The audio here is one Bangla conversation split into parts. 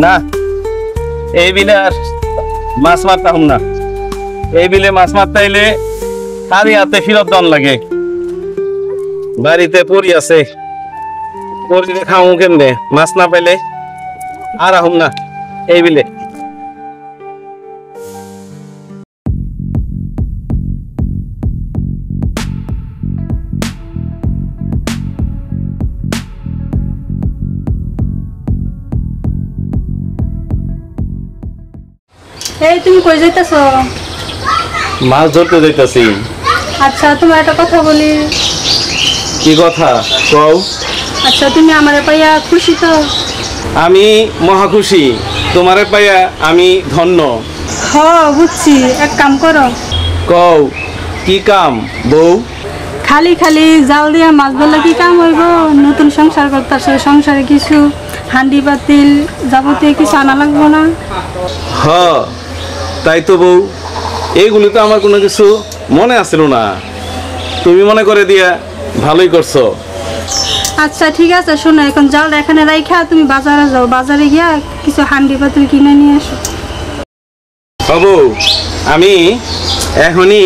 না, এই বিলে আর মাছ মারতাম না। এই বিলে মাছ মারতে এলে খালি হাতে ফিরত দন লাগে। বাড়িতে পরি আছে, পরিতে খাও কেমনে? মাছ না পাইলে আর আহুম না এই বিলে। এই তুমি কই যাইতাছো? মাছ ধরতে যাইতাছি। আচ্ছা তোমার একটা কথা বলি। কি কথা কও? আচ্ছা তুমি আমারে পাইয়া খুশি তো? আমি মহা খুশি, তোমারে পাইয়া আমি ধন্য। হ বুঝছি, এক কাম করো। কও কি কাম বউ? খালি খালি জাল দিয়া মাছ ধরলে কি কাম হইব? নতুন সংসার করতেছো, সংসারে কিছু হান্ডি পাতিল যাবতীয় কিছু আনা লাগবো না? হ তাই তো বউ, এইগুলি তো আমার কোনো কিছু মনে আসছিল না, তুমি মনে করে দিয়া ভালোই করছো। আচ্ছা ঠিক আছে, শোনো এখন জালটা এখানে রাইখা তুমি বাজারে যাও, বাজারে গিয়া কিছু হান্ডি পাতিল কিনে নিয়ে আসো। বউ আমি এখনই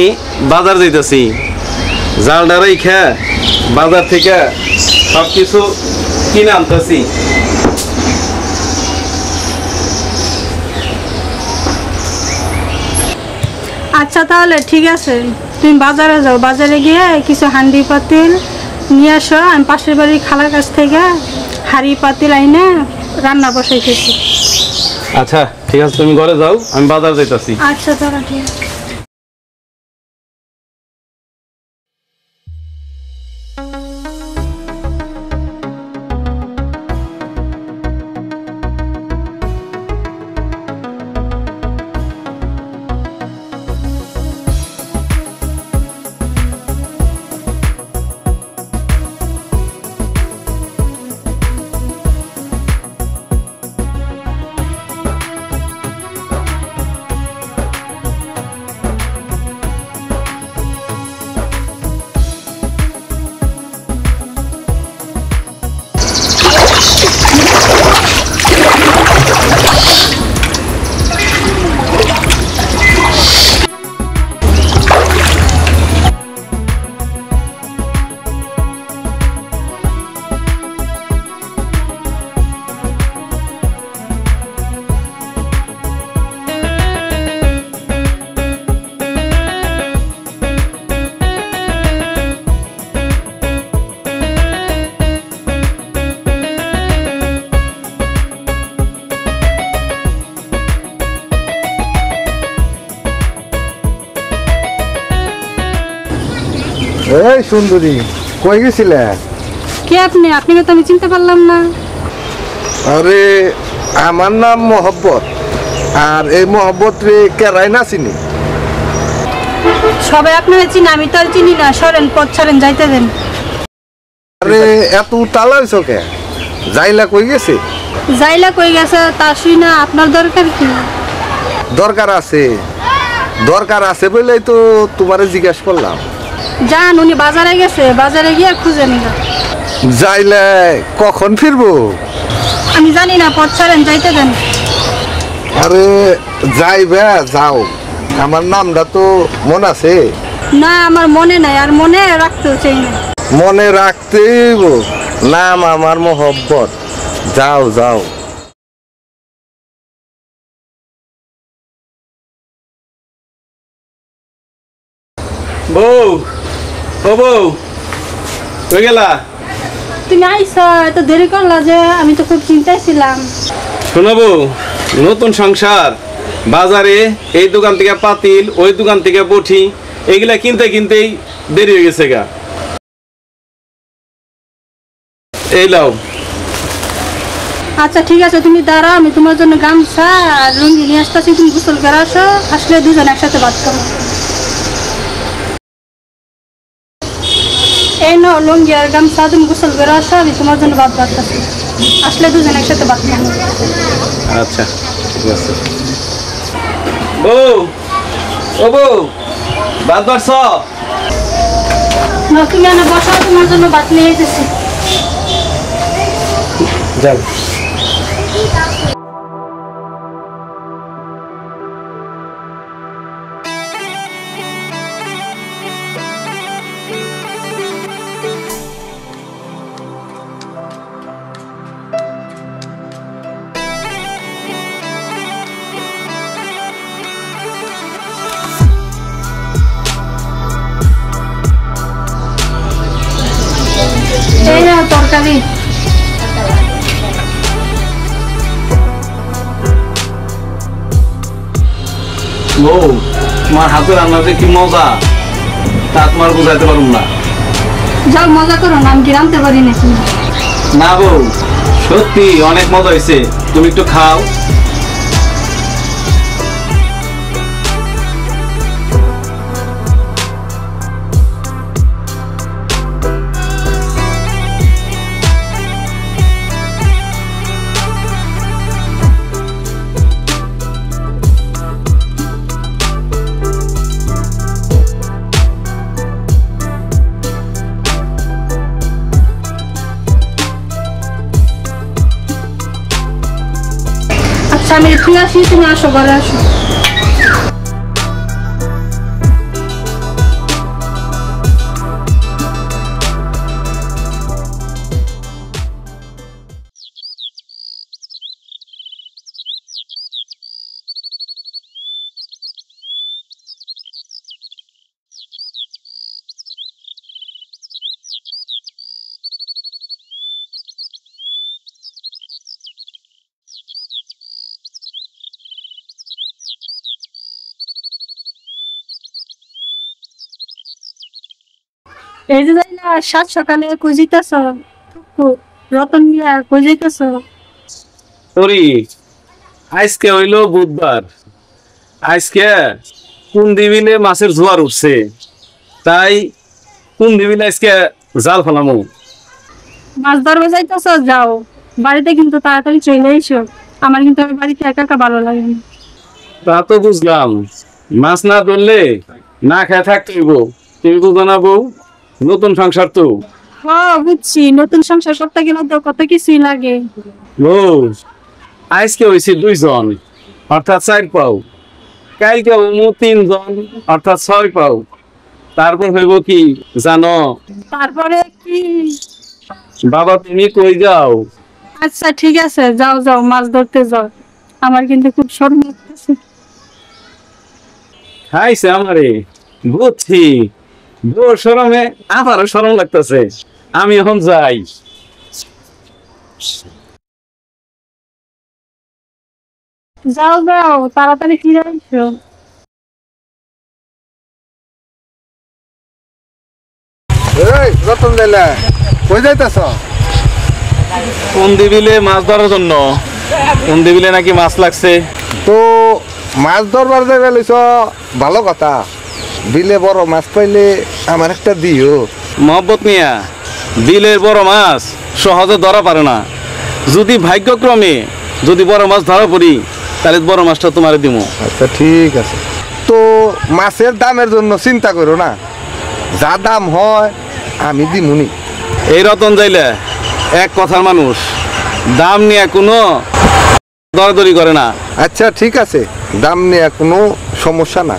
বাজার যাইতেছি, জালটা রাইখা বাজার থেকে সব কিছু কিনে আনতেছি। আচ্ছা তাহলে ঠিক আছে, তুমি বাজারে যাও, বাজারে গিয়ে কিছু হান্ডি পাতিল নিয়ে আসো। আমি পাশের বাড়ির খালার কাছ থেকে হাঁড়ি পাতিল আইনে রান্না বসাইতেছি। আচ্ছা ঠিক আছে, তুমি ঘরে যাও, আমি বাজার যাইতেছি। আচ্ছা তাহলে ঠিক আছে। এই সুন্দরী, কই গেছিলে? কে আপনি? আপনাকে তো আমি চিনতে পারলাম না। আরে আমার নাম মোহব্বত, আর এই মোহব্বত রে কেরাই না চিনি। সবাই আপনারা চিনি, আমি তো আর চিনি না। সরেন, পথ ছাড়েন, যাইতে দেন। আরে এত তালা হইছ কে? যাইলা কই গেছে? যাইলা কই গেছে তা শুই না, আপনার দরকার কি? দরকার আছে, দরকার আছে বলেই তো তোমারে জিজ্ঞাসা করলাম। যান, উনি বাজারে গেছে, বাজারে গিয়ে খুঁজে নিল। যাইলে কখন ফিরবো? আমি জানি না, পথ ছাড়েন, যাইতে দেন। আরে যাইবে যাও, আমার নামটা তো মনে আছে। না আমার মনে নাই, আর মনে রাখতেও চাই না। মনে রাখতেই নাম আমার মোহব্বত। যাও যাও। বউ ও বউ, কই গেলা? তুমি আইসা এত দেরি করলা যে, আমি তো খুব চিন্তায় ছিলাম। শোনো বউ, নতুন সংসার, বাজারে এই দোকান থেকে পাতিল, ওই দোকান থেকে বটি, এগুলা কিনতে কিনতেই দেরি হয়ে গেছে গা। এই লাও। আচ্ছা ঠিক আছে, তুমি দাঁড়াও, আমি তোমার জন্য গামছা আর লুঙ্গি নিয়ে আসতেছি। তুমি গোসল করে আসো, আসলে দুজন একসাথে ভাত খাবো। এই নাও লুঙ্গি আর গামছা, তুমি গোসল করে আসো, আমি তোমার জন্য ভাত বাড়তেছি। আসলে দুজন একসাথে ভাত খাবো। আচ্ছা ঠিক আছে। বউ ও বউ, ভাত বাড়ছ? না তুমি এনে বসো, তোমার জন্য ভাত নিয়ে এসেছি। যাও। তরকারি। ও তোমার হাতে রান্না যে কি মজা, তা তোমার বুঝাইতে পারুম না। যাও মজা করো না, আমি কি রাঁধতে পারি নাকি? না বউ, সত্যি অনেক মজা হয়েছে, তুমি একটু খাও। আচ্ছা আমি একটু আসি, তুমি আসো, ঘরে আসো। এই যে যাই না, সাত সকালে কই যাইতাছ? রতন মিয়া কই যাইতাছ? সরি, আজকে হইলো বুধবার, আজকে কোন দিবিলে মাছের জোয়ার উঠছে, তাই কোন দিবিলে আজকে জাল ফেলামো। মাছ ধরবে যাইতাছ? যাও, বাড়িতে কিন্তু তাড়াতাড়ি চলে এসো। আমার কিন্তু আমার বাড়িতে একা একা ভালো লাগে না। তা তো বুঝলাম, মাছ না ধরলে না খেয়ে থাকতে হইব, তুমি বুঝো না বউ, নতুন সংসার তো। হ্যাঁ বুঝছি, নতুন সংসার করতে গেলে তো কত কিছুই লাগে। বউ, আজকে হয়েছে 2 জন, অর্থাৎ 4 পাও, কালকে হইব 3 জন, অর্থাৎ 6 পাও, তারপর হইব কি জানো? তারপরে কি? বাবা তুমি কই যাও? আচ্ছা ঠিক আছে, যাও যাও, মাছ ধরতে যাও। আমার কিন্তু খুব শরম লাগতেছে। খাইছে আমারে, বুঝছি, বউর শরমে আমারও শরম লাগতেছে, আমি এখন যাই। যাও যাও, তাড়াতাড়ি ফিরে এসো। এই রতন দাইলা কই যাইতাছ? কোন দিবিলে মাছ ধরার জন্য, কোন দিবিলে নাকি মাছ লাগছে। তো মাছ ধরবার যাইবা লইছ, ভালো কথা। বিলে বড় মাছ পাইলে আমার একটা দিও। মহব্বত মিয়া, বিলের বড় মাছ সহজে ধরা পারে না, যদি ভাগ্যক্রমে যদি বড় মাছ ধরা পড়ি, তাহলে বড় মাছটা তোমার দিব। আচ্ছা ঠিক আছে। তো মাছের দামের জন্য চিন্তা করো না, যা দাম হয় আমি দিমুনি। এই রতন যাইলে এক কথার মানুষ, দাম নিয়ে কোনো দরাদরি করে না। আচ্ছা ঠিক আছে, দাম নিয়ে কোনো সমস্যা না।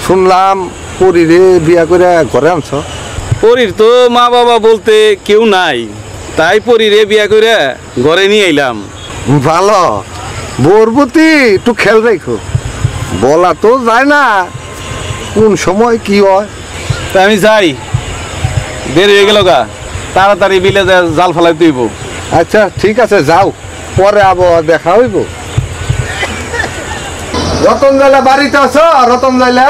শুনলাম পরিরে বিয়া করে ঘরে আনছ? পরীর তো মা বাবা বলতে কেউ নাই, তাই পরীরে বিয়া করে ঘরে নিয়ে এলাম। ভালো, বউর প্রতি একটু খেয়াল রাখো। বলা তো যায় না কোন সময় কি হয়। তা আমি যাই, দেরি হয়ে গেল গা, তাড়াতাড়ি বিলে জাল ফেলাই তুইব। আচ্ছা ঠিক আছে, যাও, পরে আবার দেখা হইব। রতন জাইলা বাড়িতে আছো? রতন জাইলা?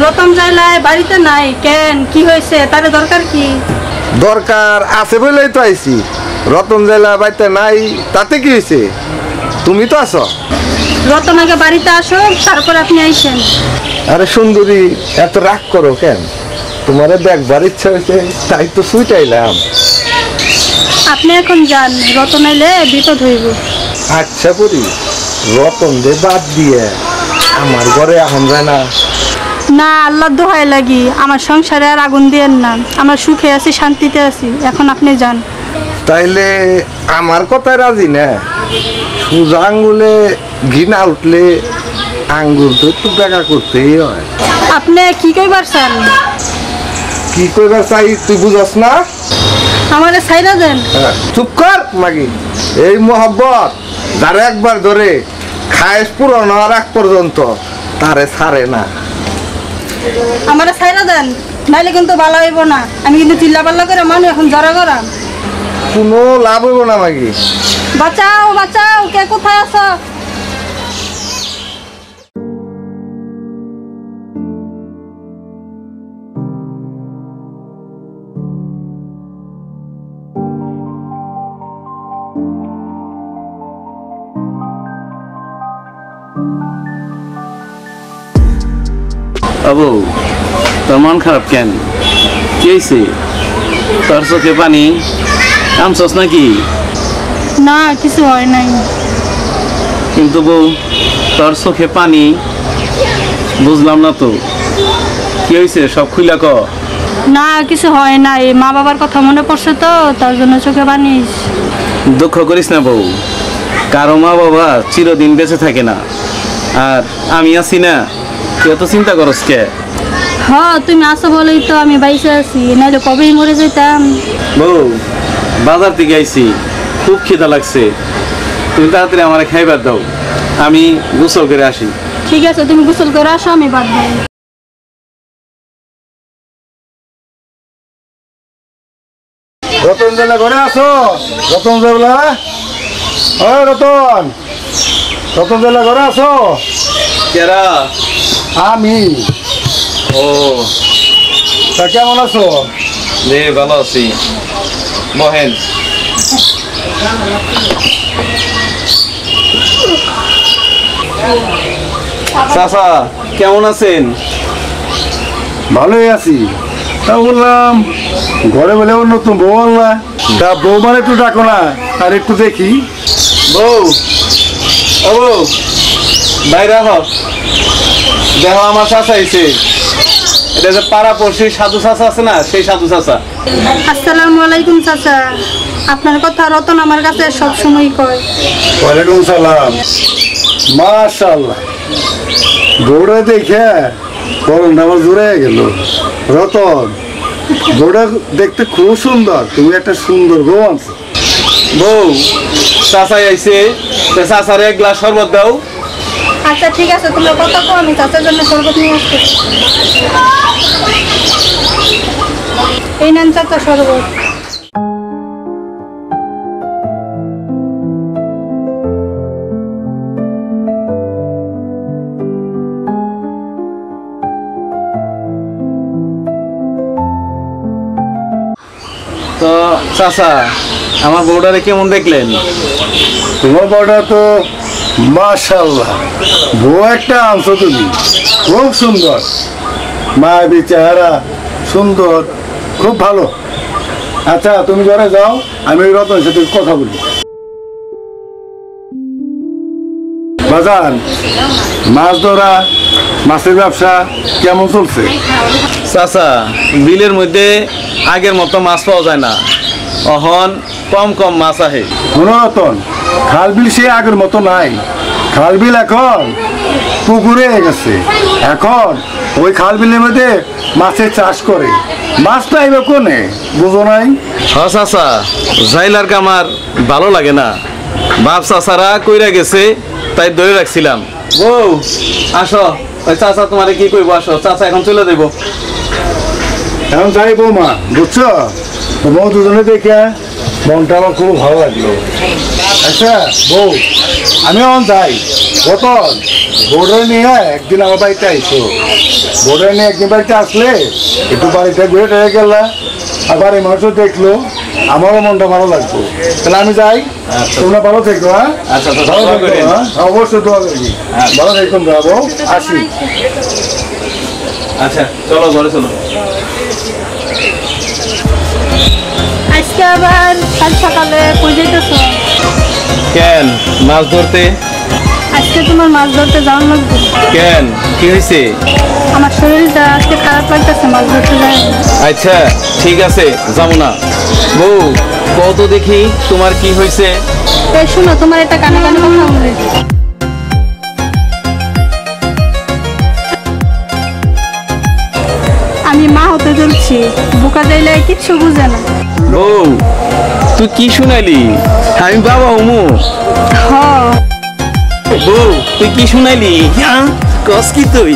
রতন যাইলাই বাড়িতে নাই কেন? কি হয়েছে? তার দরকার কি? দরকার আছে বলেই তো আইছি। রতন জাইলা বাড়িতে নাই, তাতে কি হয়েছে? তুমি তো আছো। রতন আগে বাড়িতে আসো, তারপর আপনি আইসেন। আরে সুন্দরী, এত রাগ করো কেন? তোমারে দেখবার ইচ্ছা হয়েছে, তাই তো ছুটাইলাম। আপনি এখন যান, রতন আইলে বিপদ হইব। আচ্ছা বলি, রতন দে বাদ দিয়ে আমার ঘরে এখন যায় না। না, আল্লাহ দোহাই লাগি, আমার সংসারে আর আগুন দিয়েন না। আমার সুখে আছি, শান্তিতে আছি, এখন আপনি যান। তাইলে আমার কথায় রাজি না? সোজা আঙ্গুলে ঘৃণা উঠলে আঙ্গুল তো একটু দেখা করতেই হয়। আপনি কি কইবার চান? কি কইবার চাই তুই বুঝস না? আমারে ছাইরা দেন। চুপ কর মাগি। এই মোহব্বত যারা একবার ধরে খায়েশ পূরণ হওয়ার আগ পর্যন্ত তারে ছাড়ে না। আমারে ছাইরা দেন। নাইলে কিন্তু ভালো হইব না। আমি কিন্তু চিল্লা পাল্লা করে মানুষ এখন জড়া করাম। কোনো লাভ হইব না মাগি। বাঁচাও বাঁচাও, কে কোথায় আছো? বাবু, তোর মন খারাপ কেন? কি হয়েছে? তোর চোখে পানি? কামছস নাকি? না, কিছু হয় নাই। কিন্তু বউ, তোর চোখে পানি, বুঝলাম না তো কি হয়েছে, সব খুইলা ক। না, কিছু হয় নাই, মা বাবার কথা মনে পড়ছে তো, তার জন্য চোখে পানি। দুঃখ করিস না বউ, কারো মা বাবা চিরদিন বেঁচে থাকে না, আর আমি আছি না, তুই এত চিন্তা করস কে? হ্যাঁ, তুমি আসো বলেই তো আমি বাইসে আছি, নাইলে কবেই মরে যেতাম। বউ, বাজার থেকে আইছি, খুব খিদা লাগছে, তুমি তাড়াতাড়ি আমার খাইবার দাও, আমি গোসল করে আসি। ঠিক আছে, তুমি গোসল করে আসো, আমি বাদ দেব। রতন জেলা ঘরে আসো। রতন জেলা, ওই রতন, রতন জেলা ঘরে আসো। কেরা? আমি। ও, তা কেমন আছো? রে ভালো আছি, মহেন। চাচা কেমন আছেন? ভালোই আছি। তা বললাম ঘরে বলে ওর নতুন বউ আনলা, তা বউ মানে একটু ডাকো না, আর একটু দেখি। বউ, ও বউ, বাইরে আহ, দেখো আমার চাচা আইছে। এটা যে পাড়া পড়শি সাধু চাচা আছে না, সেই সাধু চাচা। আসসালামু আলাইকুম চাচা। আপনার কথা রতন আমার কাছে সব সময় কয়। ওয়ালাইকুম সালাম। মাশাআল্লাহ, বউটা দেখে পরনটা আমার জুড়ে গেল। রতন, বউটা দেখতে খুব সুন্দর, তুমি একটা সুন্দর বউ আনছো। বউ, চাচাই আইছে, চাচারে এক গ্লাস শরবত দাও। আচ্ছা ঠিক আছে, তোমার কথা কো, আমি চাচার জন্য শরবত নিয়ে আসতেছি। এই নেন চাচা শরবত। তো চাচা, আমার বউটারে কেমন দেখলেন? তোমার বউটা তো মাশাআল্লাহ, বউ একটা আনছো তুমি, খুব সুন্দর, মায়াবী চেহারা, সুন্দর, খুব ভালো। আচ্ছা তুমি ঘরে যাও, আমি রতনের সাথে কথা বলি। বাজান, মাছ ধরা, মাছের ব্যবসা কেমন চলছে? চাচা, বিলের মধ্যে আগের মতো মাছ পাওয়া যায় না, অহন কম কম মাছ আহে। শোনো রতন, খাল বিল সে আগের মতো নাই, খাল বিল এখন পুকুরে গেছে। এখন ওই খাল বিলের মধ্যে মাছের চাষ করে, মাছ তো আইবে কোনে, বুঝো নাই? হ চাচা, জাইলার কামার ভালো লাগে না, বাপ চাচারা কইরা গেছে, তাই ধরে রাখছিলাম। বউ আসো, ওই চাচা তোমারে কি কইবো, আসো, চাচা এখন চলে দেবো। এখন যাই বৌমা, বুঝছো, বউ দুজনে দেখে মনটা আমার খুব ভালো লাগলো। আচ্ছা বউ, আমি এখন যাই। রতন, বোর্ডার নিয়ে একদিন আমার বাড়িতে আইসো, বোর্ডার নিয়ে একদিন বাড়িতে আসলে একটু বাড়িতে ঘুরে টেরে গেলা, আবার এই মানুষ দেখলো, আমারও মনটা ভালো লাগতো। তাহলে আমি যাই, তোমরা ভালো থেকো। হ্যাঁ আচ্ছা, তো ভালো দোয়া থেকো। করেন। হ্যাঁ অবশ্যই দোয়া করি। ভালো থেকো, যাবো, আসি। আচ্ছা চলো, ঘরে চলো। আজকে আবার কাল সকালে কই যাইতেছ? কেন মাছ ধরতে? আজকে তোমার মাছ ধরতে যাওয়ার লাগবে। কেন, কি হয়েছে? আমার শরীরটা আজকে খারাপ লাগতেছে, মাছ ধরতে যাই। আচ্ছা ঠিক আছে, যাবো না। বউ, কত দেখি তোমার কি হয়েছে? এই শোনো, তোমার একটা কানে কানে কথা বলে। আমি মা হতে চলছি, বোকা যাইলে কিচ্ছু বুঝে না। বউ, তুই কি শুনাইলি? আমি বাবা উমু। হ, বউ, তুই কি শুনাইলি? কস কি তুই?